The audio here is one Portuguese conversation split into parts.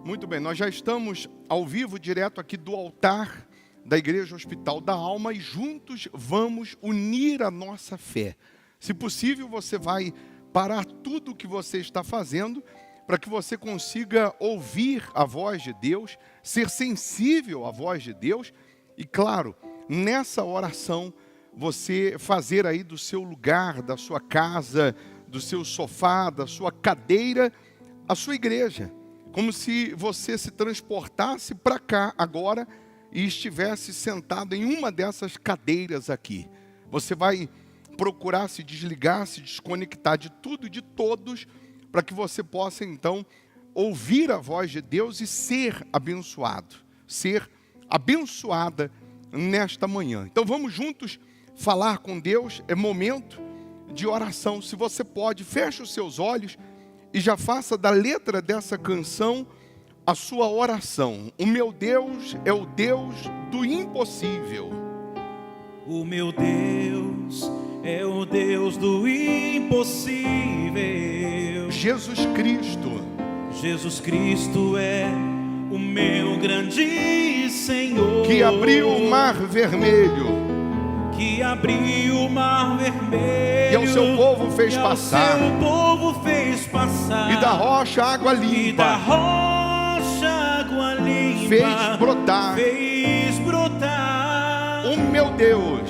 Muito bem, nós já estamos ao vivo, direto aqui do altar da Igreja Hospital da Alma, e juntos vamos unir a nossa fé. Se possível, você vai parar tudo o que você está fazendo para que você consiga ouvir a voz de Deus, ser sensível à voz de Deus e, claro, nessa oração, você fazer aí do seu lugar, da sua casa, do seu sofá, da sua cadeira, a sua igreja. Como se você se transportasse para cá agora e estivesse sentado em uma dessas cadeiras aqui. Você vai procurar se desligar, se desconectar de tudo e de todos, para que você possa então ouvir a voz de Deus e ser abençoado, ser abençoada nesta manhã. Então vamos juntos falar com Deus, é momento de oração. Se você pode, feche os seus olhos e já faça da letra dessa canção a sua oração. O meu Deus é o Deus do impossível. O meu Deus é o Deus do impossível. Jesus Cristo. Jesus Cristo é o meu grande Senhor, Que abriu o mar vermelho. Que abriu o mar vermelho E ao seu povo fez passar. Seu povo fez passar. E da rocha água E da limpa. rocha água limpa Fez brotar. Fez brotar. O meu Deus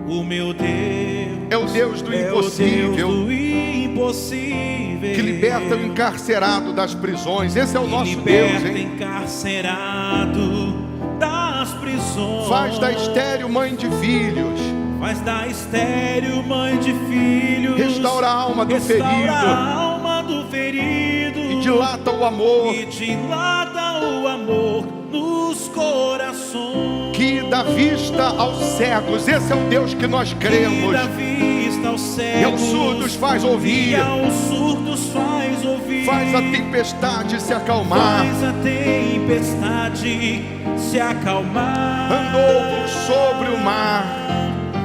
O meu Deus é o Deus do é impossível, o Deus do impossível, que liberta o encarcerado das prisões. Esse é o que nosso liberta Deus, hein? encarcerado das prisões. Faz da estéril mãe de filhos. Faz da estéril mãe de filhos. Restaura a alma do Restaura ferido. a alma do ferido. E dilata o amor. E dilata o amor nos corações. Que dá vista aos cegos. Esse é o Deus que nós cremos. Que dá vista aos cegos. E aos surdos faz ouvir. E aos surdos faz ouvir. Faz a tempestade se acalmar. Faz a tempestade se acalmar. Andou por sobre o mar.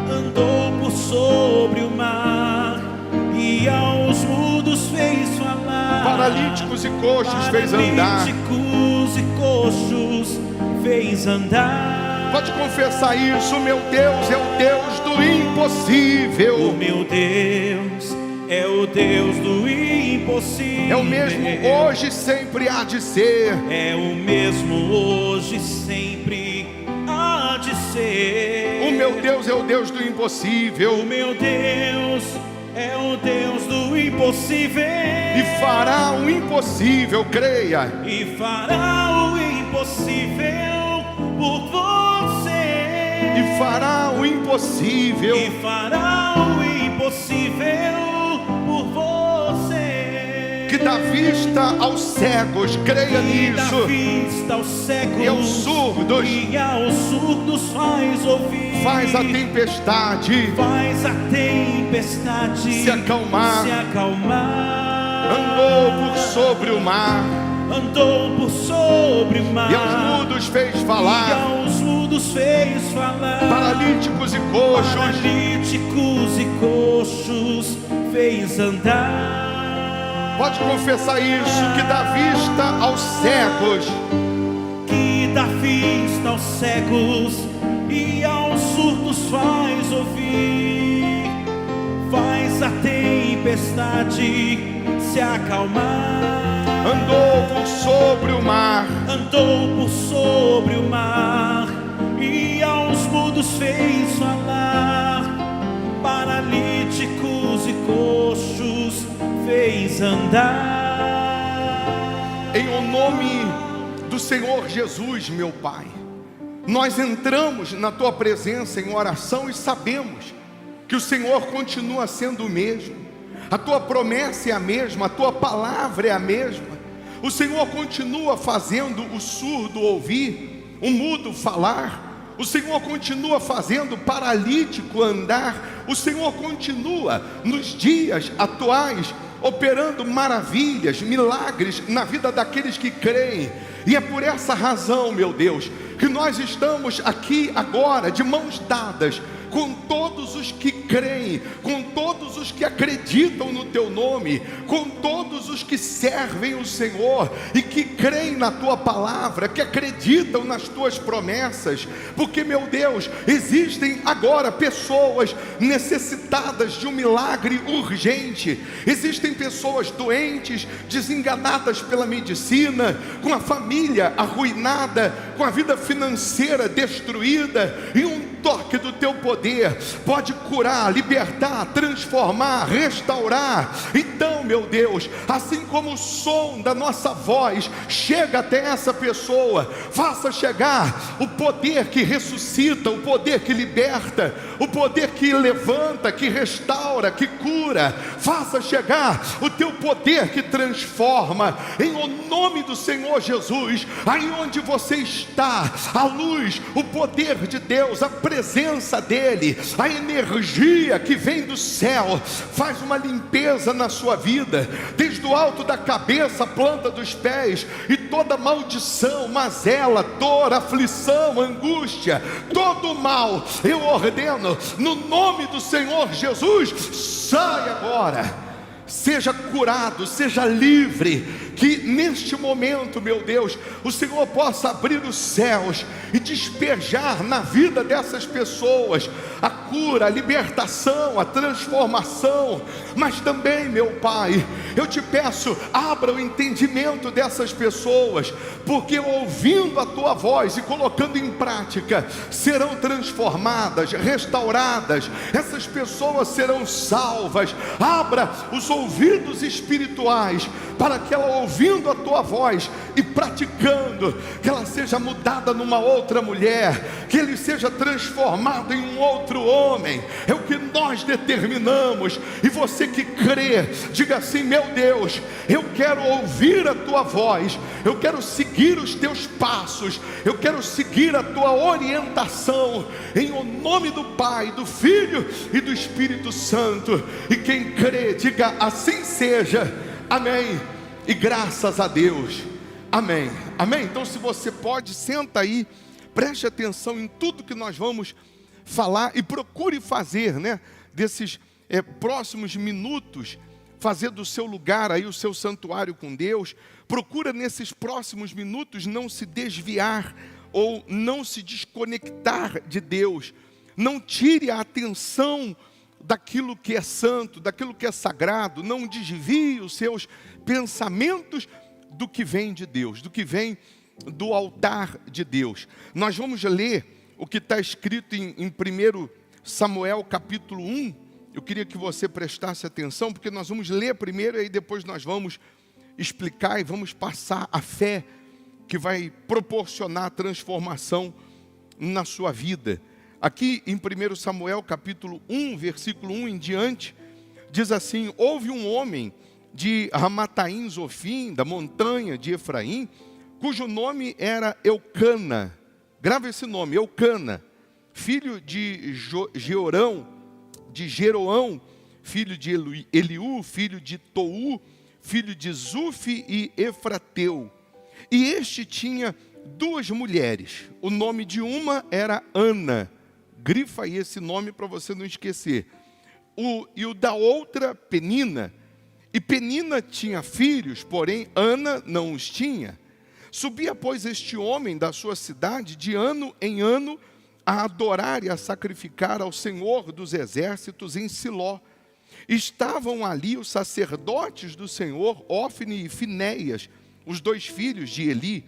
Andou por sobre o mar. E aos mudos fez falar. Paralíticos e coxos fez andar. Paralíticos e coxos fez andar. Pode confessar isso. Meu Deus é o Deus do impossível. O meu Deus é o Deus do impossível. É o mesmo hoje e sempre há de ser. É o mesmo hoje, sempre há de ser. O meu Deus é o Deus do impossível. O meu Deus é o Deus do impossível. E fará o impossível, creia. E fará o impossível por você. E fará o impossível. E fará o impossível por você. Que dá vista aos cegos, creia Que dá nisso. vista aos cegos. E aos surdos. E aos surdos faz ouvir. Faz a tempestade Faz a tempestade se acalmar. se acalmar. Andou por sobre o mar. Andou por sobre o mar. E aos mudos fez E falar. aos mudos fez falar. Paralíticos e coxos. Paralíticos e coxos fez andar. Pode confessar isso. Que dá vista aos cegos. Que dá vista aos cegos e aos surdos faz ouvir. Faz a tempestade se acalmar. Andou por sobre o mar. Andou por sobre o mar e aos mudos fez falar. Paralíticos e coxos fez andar. Em o nome do Senhor Jesus, meu Pai, nós entramos na Tua presença em oração e sabemos que o Senhor continua sendo o mesmo. A Tua promessa é a mesma, a Tua palavra é a mesma. O Senhor continua fazendo o surdo ouvir, o mudo falar. O Senhor continua fazendo o paralítico andar. O Senhor continua nos dias atuais operando maravilhas, milagres na vida daqueles que creem. E é por essa razão, meu Deus, que nós estamos aqui agora de mãos dadas, com todos os que creem, com todos os que acreditam no teu nome, com todos os que servem o Senhor e que creem na tua palavra, que acreditam nas tuas promessas, porque, meu Deus, existem agora pessoas necessitadas de um milagre urgente, existem pessoas doentes, desenganadas pela medicina, com a família arruinada, com a vida financeira destruída, e um toque do teu poder pode curar, libertar, transformar, restaurar. Então, meu Deus, assim como o som da nossa voz chega até essa pessoa, faça chegar o poder que ressuscita, o poder que liberta, o poder que levanta, que restaura, que cura. Faça chegar o teu poder que transforma, em o nome do Senhor Jesus. Aí onde você está, a luz, o poder de Deus, a presença dele, a energia que vem do céu, faz uma limpeza na sua vida, desde o alto da cabeça, a planta dos pés, e toda maldição, mazela, dor, aflição, angústia, todo mal, eu ordeno, no nome do Senhor Jesus, sai agora. Seja curado, seja livre, que neste momento, meu Deus, o Senhor possa abrir os céus e despejar na vida dessas pessoas a cura, a libertação, a transformação. Mas também, meu Pai, eu te peço, abra o entendimento dessas pessoas, porque ouvindo a tua voz e colocando em prática, serão transformadas, restauradas, essas pessoas serão salvas. Abra os ouvidos espirituais, para que ela, ouvindo a tua voz e praticando, que ela seja mudada numa outra mulher, que ele seja transformado em um outro homem. É o que nós determinamos. E você que crê, diga assim: meu Deus, eu quero ouvir a tua voz, eu quero seguir os teus passos, eu quero seguir a tua orientação, em o nome do Pai, do Filho e do Espírito Santo. E quem crê, diga: assim seja, amém, e graças a Deus, amém, amém. Então, se você pode, senta aí, preste atenção em tudo que nós vamos falar e procure fazer, desses próximos minutos, fazer do seu lugar aí o seu santuário com Deus. Procura nesses próximos minutos não se desviar ou não se desconectar de Deus. Não tire a atenção daquilo que é santo, daquilo que é sagrado. Não desvie os seus pensamentos do que vem de Deus, do que vem do altar de Deus. Nós vamos ler o que está escrito em 1 Samuel capítulo 1. Eu queria que você prestasse atenção, porque nós vamos ler primeiro e aí depois nós vamos explicar e vamos passar a fé que vai proporcionar transformação na sua vida. Aqui em 1 Samuel capítulo 1, versículo 1 em diante, diz assim: houve um homem de Ramataim Zofim, da montanha de Efraim, cujo nome era Eucana. Grava esse nome, Eucana, filho de Jeroão, filho de Eliú, filho de Tou, filho de Zufi e Efrateu. E este tinha duas mulheres. O nome de uma era Ana. Grifa aí esse nome para você não esquecer. E o da outra, Penina. E Penina tinha filhos, porém Ana não os tinha. Subia, pois, este homem da sua cidade de ano em ano a adorar e a sacrificar ao Senhor dos exércitos em Siló. Estavam ali os sacerdotes do Senhor, Ofne e Finéias, os dois filhos de Eli.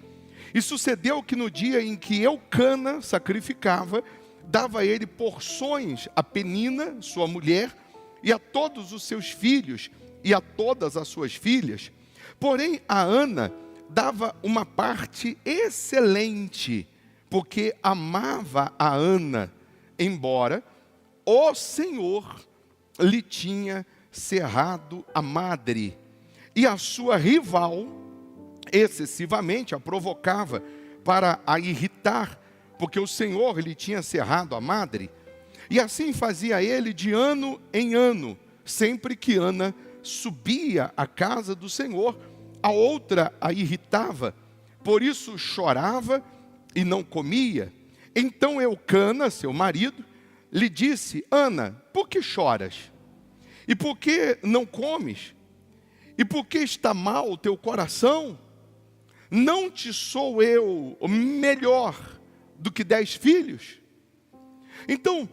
E sucedeu que no dia em que Eucana sacrificava, dava ele porções a Penina, sua mulher, e a todos os seus filhos e a todas as suas filhas. Porém a Ana dava uma parte excelente, porque amava a Ana, embora o Senhor lhe tinha cerrado a madre, e a sua rival excessivamente a provocava para a irritar, porque o Senhor lhe tinha cerrado a madre. E assim fazia ele de ano em ano. Sempre que Ana subia à casa do Senhor, a outra a irritava, por isso chorava e não comia. Então Eucana, seu marido, lhe disse: Ana, por que choras? E por que não comes? E por que está mal o teu coração? Não te sou eu melhor do que 10 filhos? Então,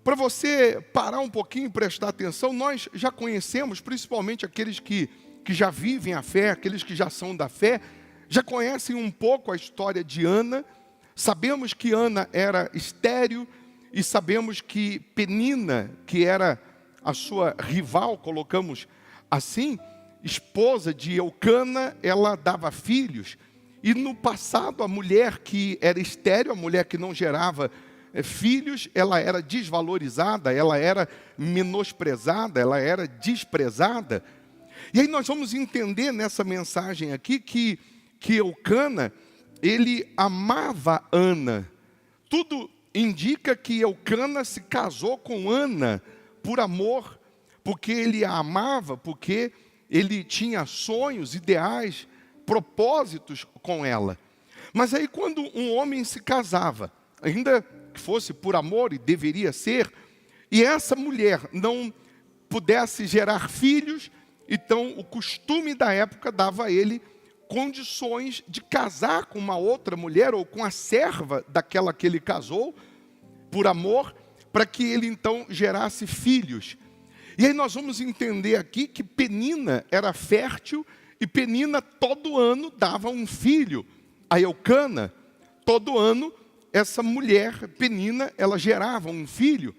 para você parar um pouquinho e prestar atenção, nós já conhecemos, principalmente aqueles que já vivem a fé, aqueles que já são da fé, já conhecem um pouco a história de Ana. Sabemos que Ana era estéril e sabemos que Penina, que era a sua rival, colocamos assim, esposa de Eucana, ela dava filhos. E no passado, a mulher que era estéril, a mulher que não gerava filhos, ela era desvalorizada, ela era menosprezada, ela era desprezada. E aí nós vamos entender nessa mensagem aqui que Eucana, ele amava Ana. Tudo indica que Eucana se casou com Ana por amor, porque ele a amava, porque ele tinha sonhos, ideais, propósitos com ela. Mas aí quando um homem se casava, ainda que fosse por amor, e deveria ser, e essa mulher não pudesse gerar filhos, então o costume da época dava a ele condições de casar com uma outra mulher, ou com a serva daquela que ele casou, por amor, para que ele então gerasse filhos. E aí nós vamos entender aqui que Penina era fértil, e Penina todo ano dava um filho a Eucana. Todo ano essa mulher, Penina, ela gerava um filho.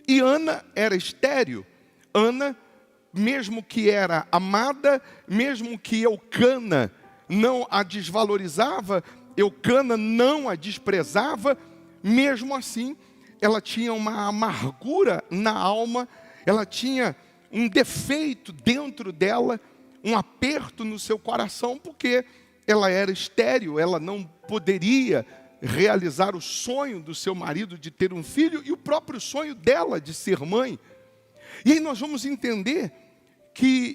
E Ana era estéril. Ana, mesmo que era amada, mesmo que Eucana não a desvalorizava, Eucana não a desprezava, mesmo assim, ela tinha uma amargura na alma, ela tinha um defeito dentro dela, um aperto no seu coração, porque ela era estéril, ela não poderia realizar o sonho do seu marido de ter um filho e o próprio sonho dela de ser mãe. E aí nós vamos entender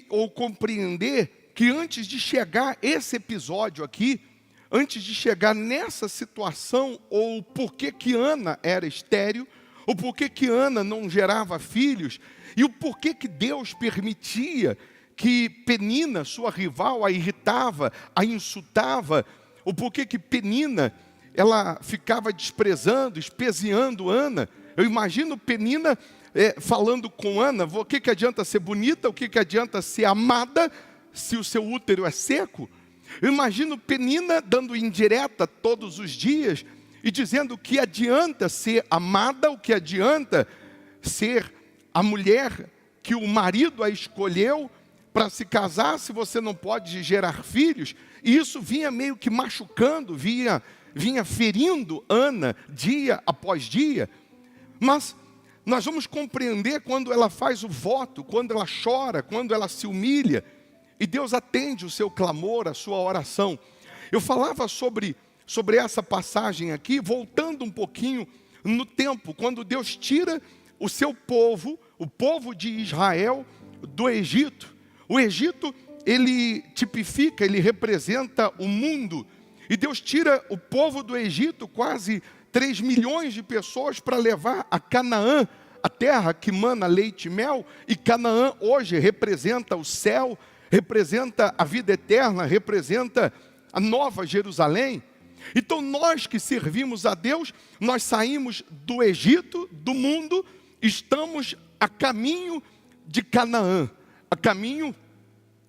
ou compreender que antes de chegar esse episódio aqui, antes de chegar nessa situação, ou porquê que Ana era estéril, ou porquê que Ana não gerava filhos, e o porquê que Deus permitia que Penina, sua rival, a irritava, a insultava, ou porquê que Penina, ela ficava desprezando, espezinhando Ana. Eu imagino Penina falando com Ana: o que adianta ser bonita, o que adianta ser amada, se o seu útero é seco? Eu imagino Penina dando indireta todos os dias, e dizendo o que adianta ser amada, o que adianta ser a mulher que o marido a escolheu para se casar, se você não pode gerar filhos. E isso vinha meio que machucando, vinha ferindo Ana dia após dia. Mas nós vamos compreender quando ela faz o voto, quando ela chora, quando ela se humilha, e Deus atende o seu clamor, a sua oração. Eu falava sobre essa passagem aqui, voltando um pouquinho no tempo, quando Deus tira o seu povo, o povo de Israel, do Egito. O Egito, ele tipifica, ele representa o mundo. E Deus tira o povo do Egito, quase 3 milhões de pessoas, para levar a Canaã, a terra que mana leite e mel. E Canaã hoje representa o céu, representa a vida eterna, representa a nova Jerusalém. Então nós que servimos a Deus, nós saímos do Egito, do mundo, estamos a caminho de Canaã, a caminho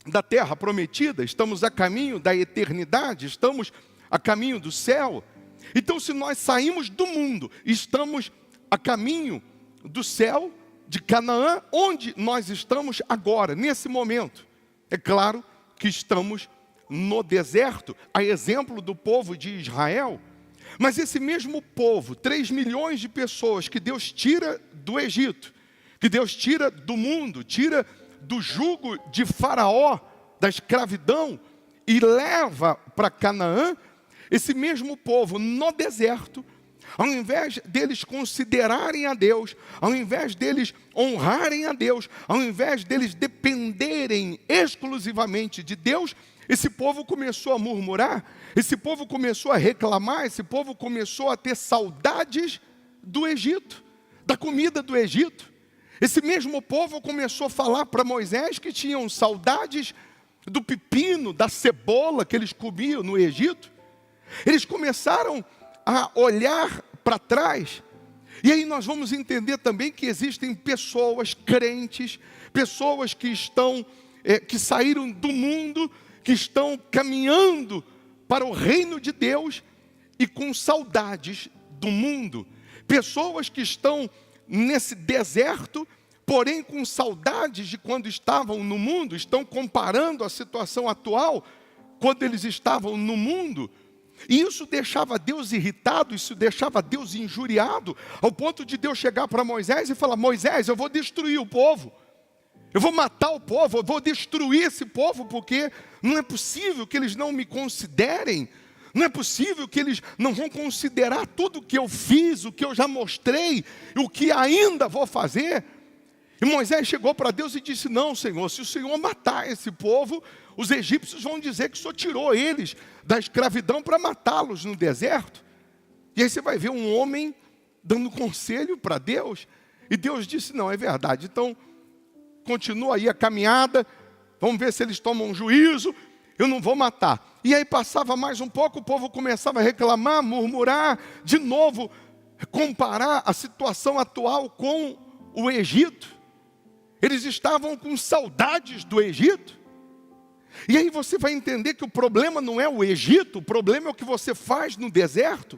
da terra prometida, estamos a caminho da eternidade, estamos a caminho do céu. Então, se nós saímos do mundo, estamos a caminho do céu, de Canaã, onde nós estamos agora, nesse momento? É claro que estamos no deserto, a exemplo do povo de Israel. Mas esse mesmo povo, 3 milhões de pessoas que Deus tira do Egito, que Deus tira do mundo, tira do jugo de Faraó, da escravidão, e leva para Canaã, esse mesmo povo no deserto, ao invés deles considerarem a Deus, ao invés deles honrarem a Deus, ao invés deles dependerem exclusivamente de Deus, esse povo começou a murmurar, esse povo começou a reclamar, esse povo começou a ter saudades do Egito, da comida do Egito. Esse mesmo povo começou a falar para Moisés que tinham saudades do pepino, da cebola que eles comiam no Egito. Eles começaram a olhar para trás. E aí nós vamos entender também que existem pessoas crentes, pessoas que que saíram do mundo, que estão caminhando para o reino de Deus e com saudades do mundo. Pessoas que estão nesse deserto, porém com saudades de quando estavam no mundo, estão comparando a situação atual quando eles estavam no mundo. E isso deixava Deus irritado, isso deixava Deus injuriado, ao ponto de Deus chegar para Moisés e falar: Moisés, eu vou destruir o povo, eu vou matar o povo, eu vou destruir esse povo, porque não é possível que eles não me considerem, não é possível que eles não vão considerar tudo o que eu fiz, o que eu já mostrei, e o que ainda vou fazer. E Moisés chegou para Deus e disse: não, Senhor, se o Senhor matar esse povo, os egípcios vão dizer que o Senhor tirou eles da escravidão para matá-los no deserto. E aí você vai ver um homem dando conselho para Deus. E Deus disse: não, é verdade. Então, continua aí a caminhada, vamos ver se eles tomam juízo, eu não vou matar. E aí passava mais um pouco, o povo começava a reclamar, murmurar, de novo, comparar a situação atual com o Egito. Eles estavam com saudades do Egito. E aí você vai entender que o problema não é o Egito, o problema é o que você faz no deserto.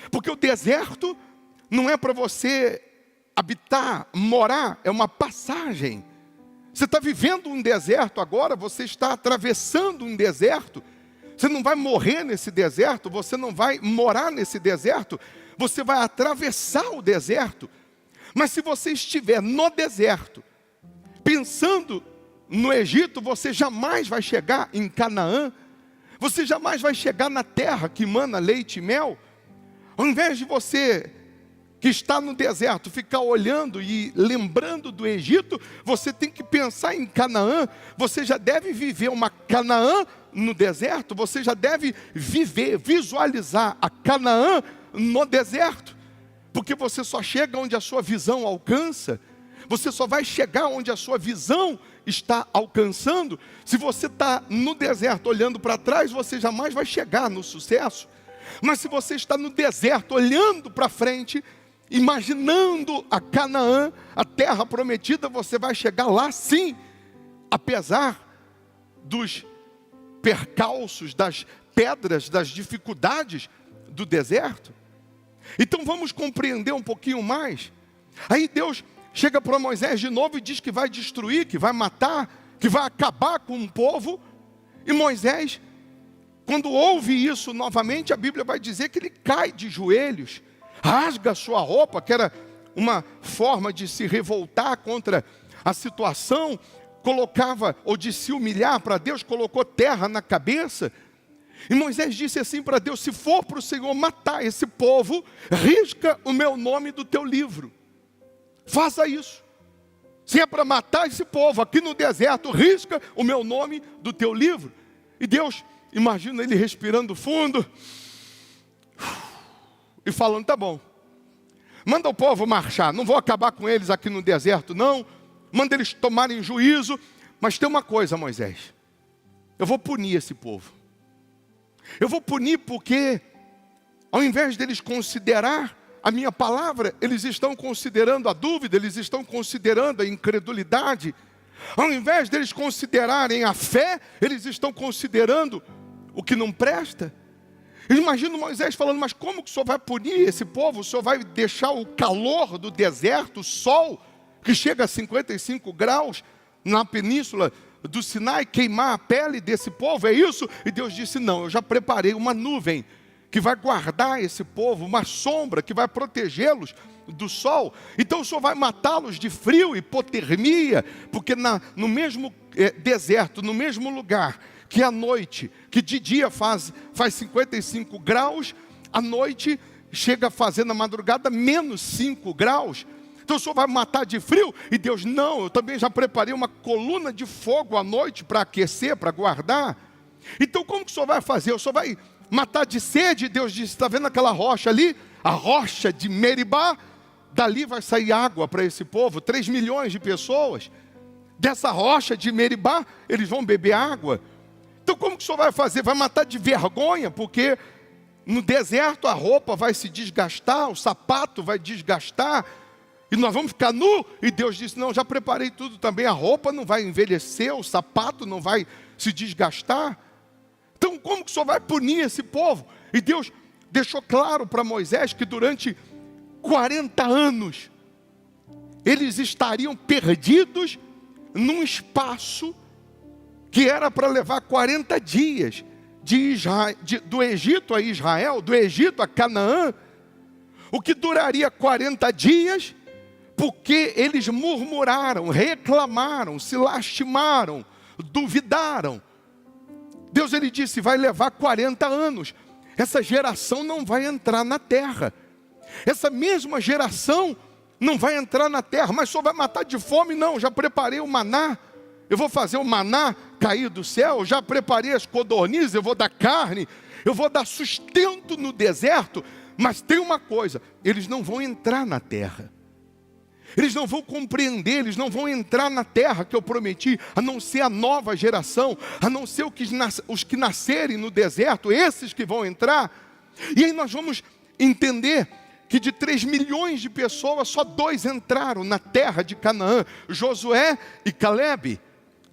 Porque o deserto não é para você habitar, morar, é uma passagem. Você está vivendo um deserto agora, você está atravessando um deserto. Você não vai morrer nesse deserto, você não vai morar nesse deserto, você vai atravessar o deserto. Mas se você estiver no deserto, pensando no Egito, você jamais vai chegar em Canaã, você jamais vai chegar na terra que mana leite e mel. Ao invés de você que está no deserto ficar olhando e lembrando do Egito, você tem que pensar em Canaã. Você já deve viver uma Canaã no deserto, você já deve viver, visualizar a Canaã no deserto, porque você só chega onde a sua visão alcança. Você só vai chegar onde a sua visão está alcançando. Se você está no deserto olhando para trás, você jamais vai chegar no sucesso. Mas se você está no deserto olhando para frente, imaginando a Canaã, a terra prometida, você vai chegar lá sim, apesar dos percalços, das pedras, das dificuldades do deserto. Então vamos compreender um pouquinho mais. Aí Deus chega para Moisés de novo e diz que vai destruir, que vai matar, que vai acabar com um povo. E Moisés, quando ouve isso novamente, a Bíblia vai dizer que ele cai de joelhos, rasga a sua roupa, que era uma forma de se revoltar contra a situação, colocava, ou de se humilhar para Deus, colocou terra na cabeça. E Moisés disse assim para Deus: se for para o Senhor matar esse povo, risca o meu nome do teu livro. Faça isso. Se é para matar esse povo aqui no deserto, risca o meu nome do teu livro. E Deus, imagina ele respirando fundo e falando: tá bom, manda o povo marchar, não vou acabar com eles aqui no deserto não, manda eles tomarem juízo, mas tem uma coisa, Moisés, eu vou punir esse povo. Eu vou punir porque, ao invés deles considerar a minha palavra, eles estão considerando a dúvida, eles estão considerando a incredulidade. Ao invés deles considerarem a fé, eles estão considerando o que não presta. Eu imagino Moisés falando: mas como que o Senhor vai punir esse povo? O Senhor vai deixar o calor do deserto, o sol, que chega a 55 graus na península do Sinai, queimar a pele desse povo? É isso? E Deus disse: não, eu já preparei uma nuvem que vai guardar esse povo, uma sombra que vai protegê-los do sol. Então o Senhor vai matá-los de frio, hipotermia, porque no mesmo deserto, no mesmo lugar, que à noite, que de dia faz 55 graus, à noite chega a fazer na madrugada menos 5 graus. Então o Senhor vai matar de frio? E Deus: não, eu também já preparei uma coluna de fogo à noite para aquecer, para guardar. Então como que o Senhor vai fazer? O Senhor vai matar de sede? Deus disse: está vendo aquela rocha ali? A rocha de Meribá? dali vai sair água para esse povo, 3 milhões de pessoas. Dessa rocha de Meribá, eles vão beber água. Então como que o senhor vai fazer? Vai matar de vergonha, porque no deserto a roupa vai se desgastar, o sapato vai desgastar, e nós vamos ficar nu. E Deus disse, não, já preparei tudo também, a roupa não vai envelhecer, o sapato não vai se desgastar. Então como que o senhor vai punir esse povo? E Deus deixou claro para Moisés que durante 40 anos, eles estariam perdidos num espaço que era para levar 40 dias do Egito a Israel, do Egito a Canaã, o que duraria 40 dias, porque eles murmuraram, reclamaram, se lastimaram, duvidaram. Deus ele disse, vai levar 40 anos, essa geração não vai entrar na terra. Essa mesma geração não vai entrar na terra, mas só vai matar de fome. Não, já preparei o maná, eu vou fazer o maná cair do céu, já preparei as codornizes, eu vou dar carne, eu vou dar sustento no deserto. Mas tem uma coisa, eles não vão entrar na terra, eles não vão compreender, eles não vão entrar na terra que eu prometi, a não ser a nova geração, a não ser os que nascerem no deserto, esses que vão entrar. E aí nós vamos entender que de 3 milhões de pessoas, só 2 entraram na terra de Canaã, Josué e Calebe.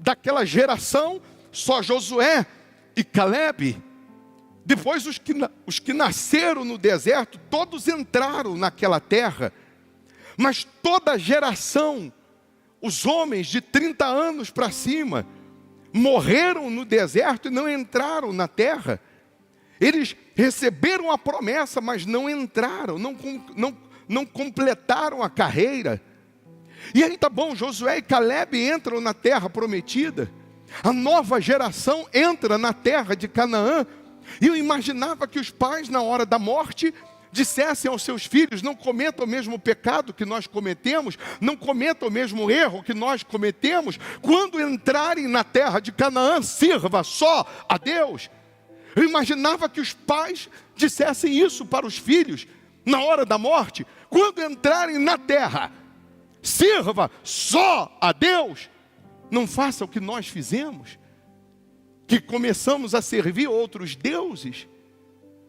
Daquela geração, só Josué e Calebe. Depois os que nasceram no deserto, todos entraram naquela terra. Mas toda geração, os homens de 30 anos para cima, morreram no deserto e não entraram na terra. Eles receberam a promessa, mas não entraram, não completaram a carreira. E aí tá bom, Josué e Calebe entram na terra prometida. A nova geração entra na terra de Canaã. E eu imaginava que os pais, na hora da morte, dissessem aos seus filhos, não cometam o mesmo pecado que nós cometemos, não cometam o mesmo erro que nós cometemos. Quando entrarem na terra de Canaã, sirva só a Deus. Eu imaginava que os pais dissessem isso para os filhos, na hora da morte. Quando entrarem na terra, sirva só a Deus. Não faça o que nós fizemos, que começamos a servir outros deuses,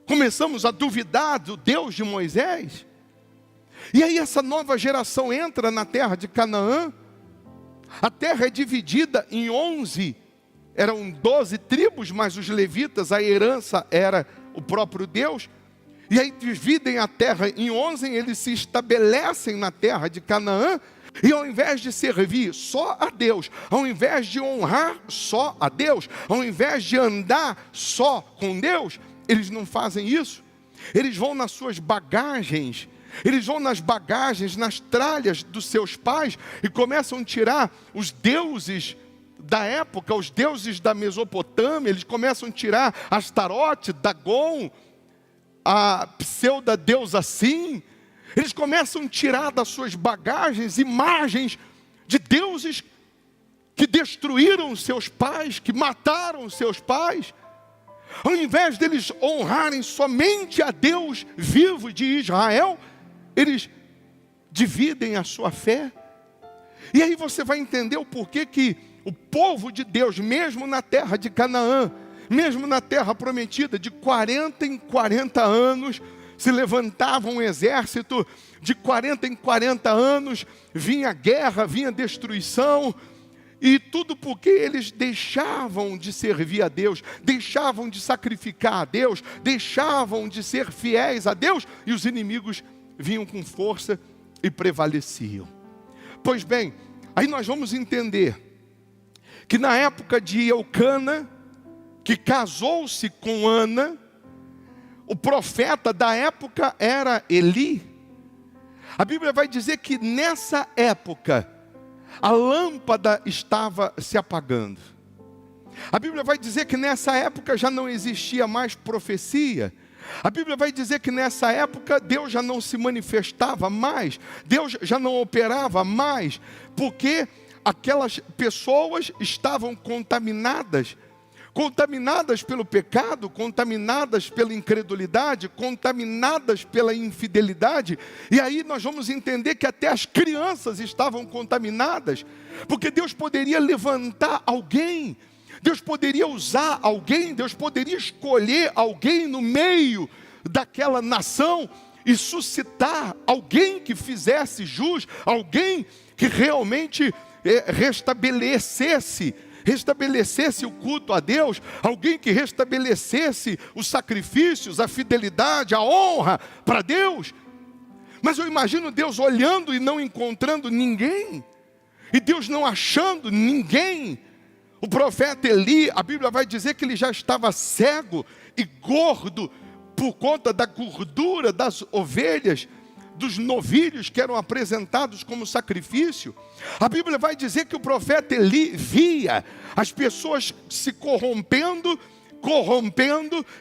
começamos a duvidar do Deus de Moisés. E aí essa nova geração entra na terra de Canaã. A terra é dividida em 11, eram 12 tribos, mas os levitas, a herança era o próprio Deus. E aí dividem a terra em 11, eles se estabelecem na terra de Canaã. E ao invés de servir só a Deus, ao invés de honrar só a Deus, ao invés de andar só com Deus, eles não fazem isso. Eles vão nas suas bagagens, eles vão nas bagagens, nas tralhas dos seus pais e começam a tirar os deuses da época, os deuses da Mesopotâmia. Eles começam a tirar Astarote, Dagon, a pseudo-deusa Sim. Eles começam a tirar das suas bagagens imagens de deuses que destruíram seus pais, que mataram seus pais. Ao invés deles honrarem somente a Deus vivo de Israel, eles dividem a sua fé. E aí você vai entender o porquê que o povo de Deus, mesmo na terra de Canaã, mesmo na terra prometida, de 40 em 40 anos, se levantava um exército, de 40 em 40 anos, vinha guerra, vinha destruição, e tudo porque eles deixavam de servir a Deus, deixavam de sacrificar a Deus, deixavam de ser fiéis a Deus, e os inimigos vinham com força e prevaleciam. Pois bem, aí nós vamos entender que na época de Eucana, que casou-se com Ana, o profeta da época era Eli. A Bíblia vai dizer que nessa época a lâmpada estava se apagando. A Bíblia vai dizer que nessa época já não existia mais profecia. A Bíblia vai dizer que nessa época Deus já não se manifestava mais, Deus já não operava mais, porque aquelas pessoas estavam contaminadas contaminadas pelo pecado, contaminadas pela incredulidade, contaminadas pela infidelidade. E aí nós vamos entender que até as crianças estavam contaminadas, porque Deus poderia levantar alguém, Deus poderia usar alguém, Deus poderia escolher alguém no meio daquela nação e suscitar alguém que fizesse jus, alguém que realmente restabelecesse o culto a Deus, alguém que restabelecesse os sacrifícios, a fidelidade, a honra para Deus. Mas eu imagino Deus olhando e não encontrando ninguém, e Deus não achando ninguém. O profeta Eli, a Bíblia vai dizer que ele já estava cego e gordo por conta da gordura das ovelhas, dos novilhos que eram apresentados como sacrifício. A Bíblia vai dizer que o profeta Eli via as pessoas se corrompendo,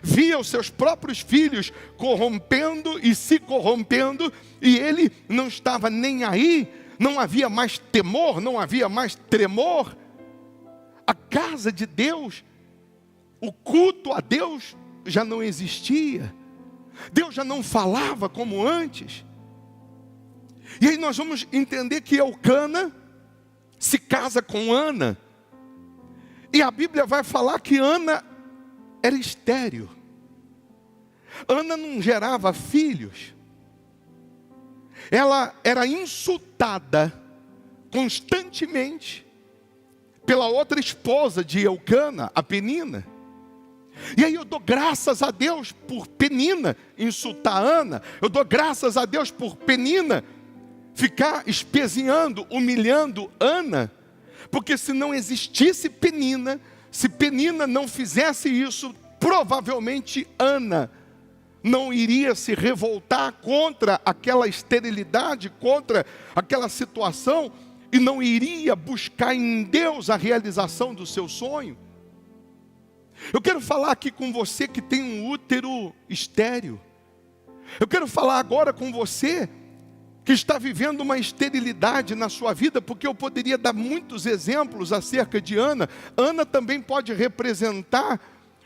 via os seus próprios filhos corrompendo e se corrompendo, e ele não estava nem aí, não havia mais temor, não havia mais tremor. A casa de Deus, o culto a Deus já não existia, Deus já não falava como antes. E aí nós vamos entender que Eucana se casa com Ana, e a Bíblia vai falar que Ana era estéril. Ana não gerava filhos, ela era insultada constantemente pela outra esposa de Eucana, a Penina. E aí eu dou graças a Deus por Penina insultar Ana, eu dou graças a Deus por Penina ficar espezinhando, humilhando Ana, porque se não existisse Penina, se Penina não fizesse isso, provavelmente Ana não iria se revoltar contra aquela esterilidade, contra aquela situação, e não iria buscar em Deus a realização do seu sonho. Eu quero falar aqui com você que tem um útero estéril. Eu quero falar agora com você que está vivendo uma esterilidade na sua vida, porque eu poderia dar muitos exemplos acerca de Ana. Ana também pode representar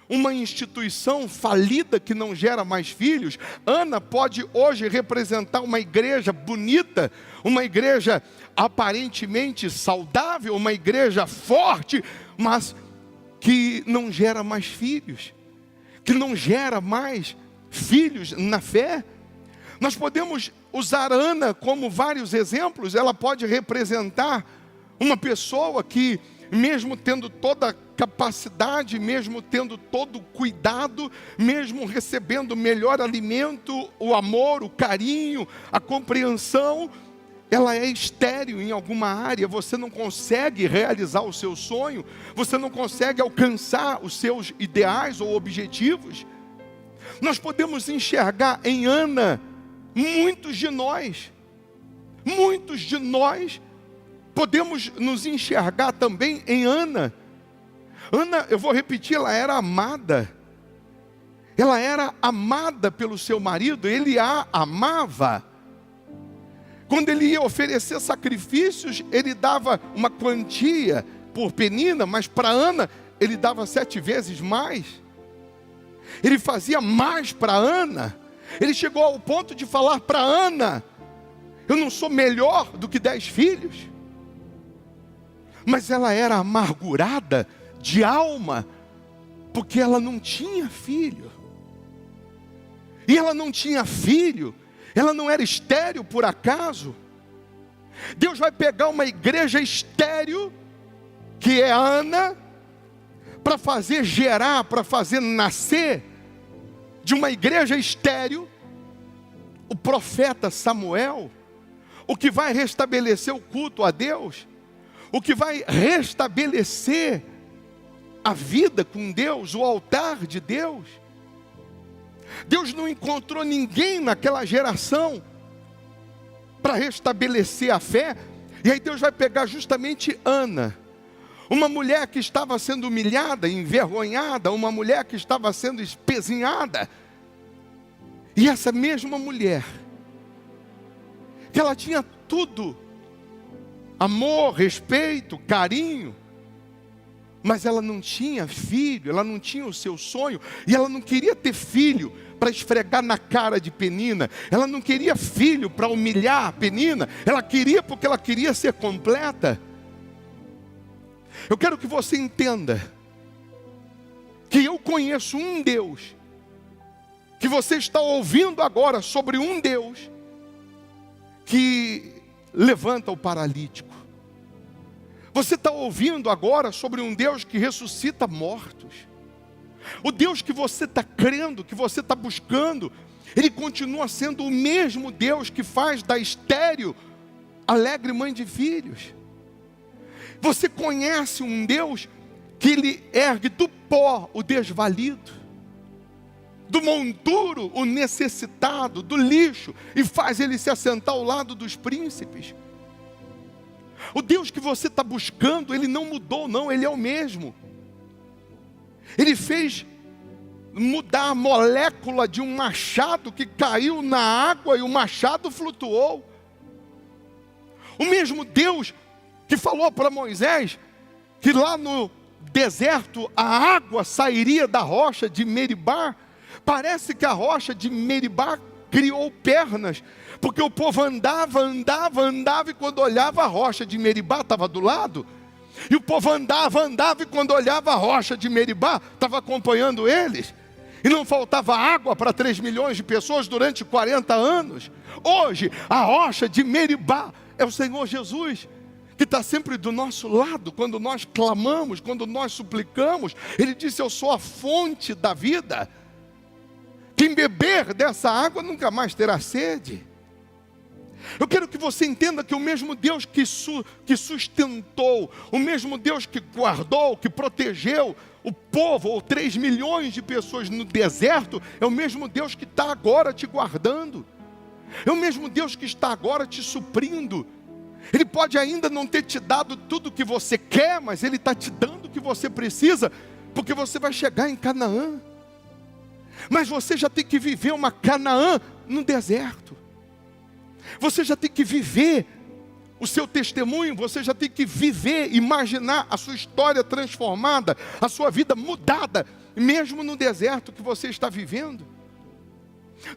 uma instituição falida que não gera mais filhos. Ana pode hoje representar uma igreja bonita, uma igreja aparentemente saudável, uma igreja forte, mas que não gera mais filhos, que não gera mais filhos na fé. Nós podemos usar Ana como vários exemplos. Ela pode representar uma pessoa que, mesmo tendo toda a capacidade, mesmo tendo todo o cuidado, mesmo recebendo o melhor alimento, o amor, o carinho, a compreensão, ela é estéril em alguma área. Você não consegue realizar o seu sonho, você não consegue alcançar os seus ideais ou objetivos. Nós podemos enxergar em Ana muitos de nós podemos nos enxergar também em Ana. Ana, eu vou repetir, ela era amada pelo seu marido, ele a amava. Quando ele ia oferecer sacrifícios, ele dava uma quantia por Penina, mas para Ana, ele dava 7 vezes mais. Ele fazia mais para Ana. Ele chegou ao ponto de falar para Ana: eu não sou melhor do que 10 filhos. Mas ela era amargurada de alma, porque ela não tinha filho. E ela não tinha filho, ela não era estéril por acaso. Deus vai pegar uma igreja estéril, que é Ana, para fazer gerar, para fazer nascer de uma igreja estéril o profeta Samuel, o que vai restabelecer o culto a Deus, o que vai restabelecer a vida com Deus, o altar de Deus. Deus não encontrou ninguém naquela geração para restabelecer a fé, e aí Deus vai pegar justamente Ana, uma mulher que estava sendo humilhada, envergonhada, uma mulher que estava sendo espezinhada. E essa mesma mulher, que ela tinha tudo, amor, respeito, carinho, mas ela não tinha filho, ela não tinha o seu sonho, e ela não queria ter filho para esfregar na cara de Penina, ela não queria filho para humilhar a Penina, ela queria porque ela queria ser completa. Eu quero que você entenda que eu conheço um Deus, que você está ouvindo agora sobre um Deus que levanta o paralítico. Você está ouvindo agora sobre um Deus que ressuscita mortos. O Deus que você está crendo, que você está buscando, Ele continua sendo o mesmo Deus que faz da estéril alegre mãe de filhos. Você conhece um Deus que Ele ergue do pó o desvalido, do monturo o necessitado, do lixo, e faz ele se assentar ao lado dos príncipes. O Deus que você está buscando, Ele não mudou não, Ele é o mesmo. Ele fez mudar a molécula de um machado que caiu na água e o machado flutuou. O mesmo Deus que falou para Moisés que lá no deserto a água sairia da rocha de Meribá. Parece que a rocha de Meribá criou pernas, porque o povo andava, e quando olhava a rocha de Meribá estava do lado, e o povo andava, e quando olhava a rocha de Meribá estava acompanhando eles, e não faltava água para 3 milhões de pessoas durante 40 anos. Hoje a rocha de Meribá é o Senhor Jesus, que está sempre do nosso lado, quando nós clamamos, quando nós suplicamos. Ele disse: eu sou a fonte da vida. Quem beber dessa água nunca mais terá sede. Eu quero que você entenda que o mesmo Deus que sustentou, o mesmo Deus que guardou, que protegeu o povo, ou 3 milhões de pessoas no deserto, é o mesmo Deus que está agora te guardando. É o mesmo Deus que está agora te suprindo. Ele pode ainda não ter te dado tudo o que você quer, mas Ele está te dando o que você precisa, porque você vai chegar em Canaã. Mas você já tem que viver uma Canaã no deserto. Você já tem que viver o seu testemunho, você já tem que viver, imaginar a sua história transformada, a sua vida mudada, mesmo no deserto que você está vivendo.